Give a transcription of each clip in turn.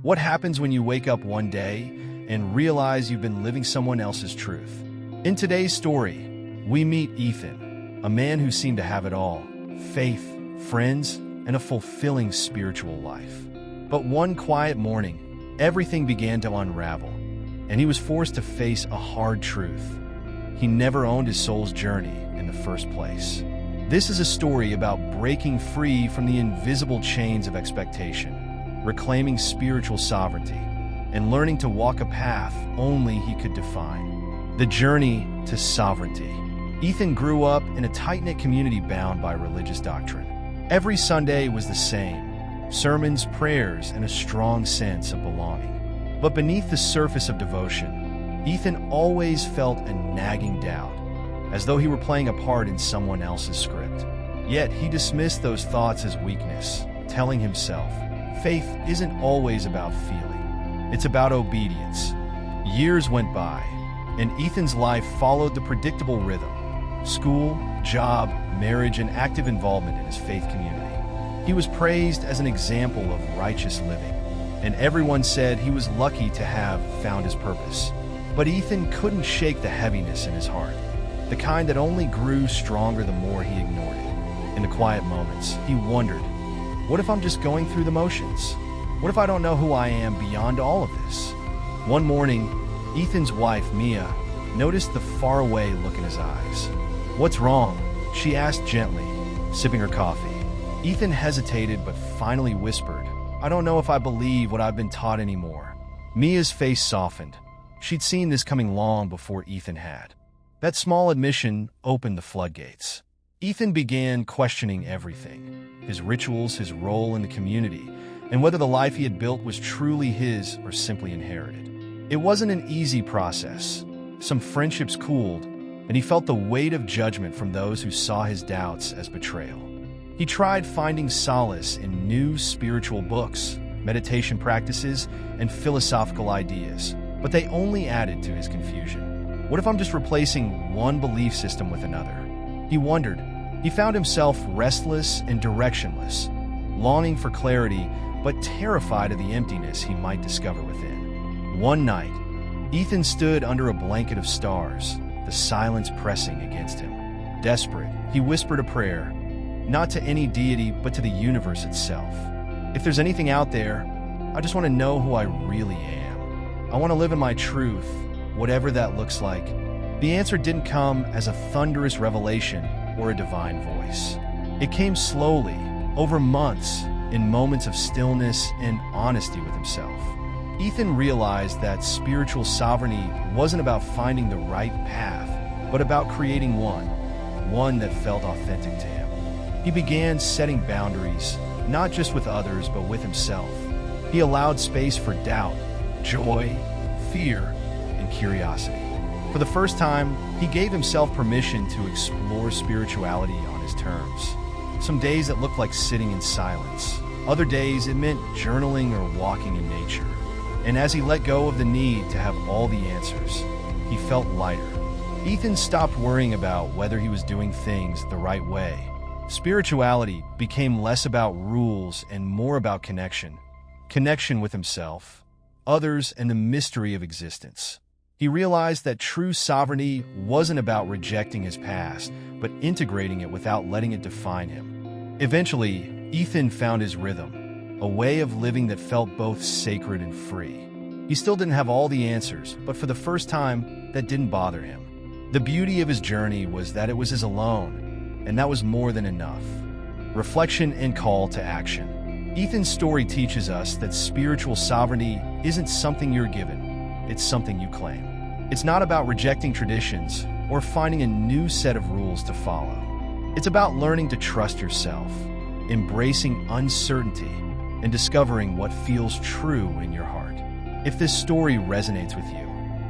What happens when you wake up one day and realize you've been living someone else's truth? In today's story, we meet Ethan, a man who seemed to have it all: faith, friends, and a fulfilling spiritual life. But one quiet morning, everything began to unravel, and he was forced to face a hard truth. He never owned his soul's journey in the first place. This is a story about breaking free from the invisible chains of expectation, reclaiming spiritual sovereignty, and learning to walk a path only he could define. The journey to sovereignty. Ethan grew up in a tight-knit community bound by religious doctrine. Every Sunday was the same: sermons, prayers, and a strong sense of belonging. But beneath the surface of devotion, Ethan always felt a nagging doubt, as though he were playing a part in someone else's script. Yet he dismissed those thoughts as weakness, telling himself, faith isn't always about feeling, it's about obedience. Years went by, and Ethan's life followed the predictable rhythm: school, job, marriage, and active involvement in his faith community. He was praised as an example of righteous living, and everyone said he was lucky to have found his purpose. But Ethan couldn't shake the heaviness in his heart, the kind that only grew stronger the more he ignored it. In the quiet moments, he wondered, what if I'm just going through the motions? What if I don't know who I am beyond all of this? One morning, Ethan's wife, Mia, noticed the faraway look in his eyes. "What's wrong?" she asked gently, sipping her coffee. Ethan hesitated but finally whispered, "I don't know if I believe what I've been taught anymore." Mia's face softened. She'd seen this coming long before Ethan had. That small admission opened the floodgates. Ethan began questioning everything: his rituals, his role in the community, and whether the life he had built was truly his or simply inherited. It wasn't an easy process. Some friendships cooled, and he felt the weight of judgment from those who saw his doubts as betrayal. He tried finding solace in new spiritual books, meditation practices, and philosophical ideas, but they only added to his confusion. What if I'm just replacing one belief system with another? He wondered. He found himself restless and directionless, longing for clarity, but terrified of the emptiness he might discover within. One night, Ethan stood under a blanket of stars, the silence pressing against him. Desperate, he whispered a prayer, not to any deity, but to the universe itself. "If there's anything out there, I just want to know who I really am. I want to live in my truth, whatever that looks like." The answer didn't come as a thunderous revelation or a divine voice. It came slowly, over months, in moments of stillness and honesty with himself. Ethan realized that spiritual sovereignty wasn't about finding the right path, but about creating one that felt authentic to him. He began setting boundaries, not just with others, but with himself. He allowed space for doubt, joy, fear, and curiosity. For the first time, he gave himself permission to explore spirituality on his terms. Some days it looked like sitting in silence. Other days it meant journaling or walking in nature. And as he let go of the need to have all the answers, he felt lighter. Ethan stopped worrying about whether he was doing things the right way. Spirituality became less about rules and more about connection. Connection with himself, others, and the mystery of existence. He realized that true sovereignty wasn't about rejecting his past, but integrating it without letting it define him. Eventually, Ethan found his rhythm, a way of living that felt both sacred and free. He still didn't have all the answers, but for the first time, that didn't bother him. The beauty of his journey was that it was his alone, and that was more than enough. Reflection and call to action. Ethan's story teaches us that spiritual sovereignty isn't something you're given, it's something you claim. It's not about rejecting traditions or finding a new set of rules to follow. It's about learning to trust yourself, embracing uncertainty, and discovering what feels true in your heart. If this story resonates with you,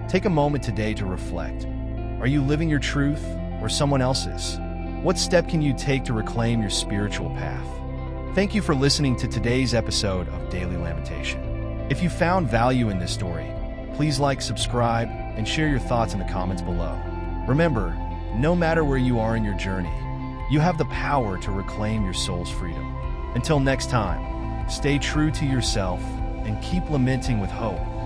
take a moment today to reflect. Are you living your truth or someone else's? What step can you take to reclaim your spiritual path? Thank you for listening to today's episode of Daily Lamentation. If you found value in this story, please like, subscribe, and share your thoughts in the comments below. Remember, no matter where you are in your journey, you have the power to reclaim your soul's freedom. Until next time, stay true to yourself and keep lamenting with hope.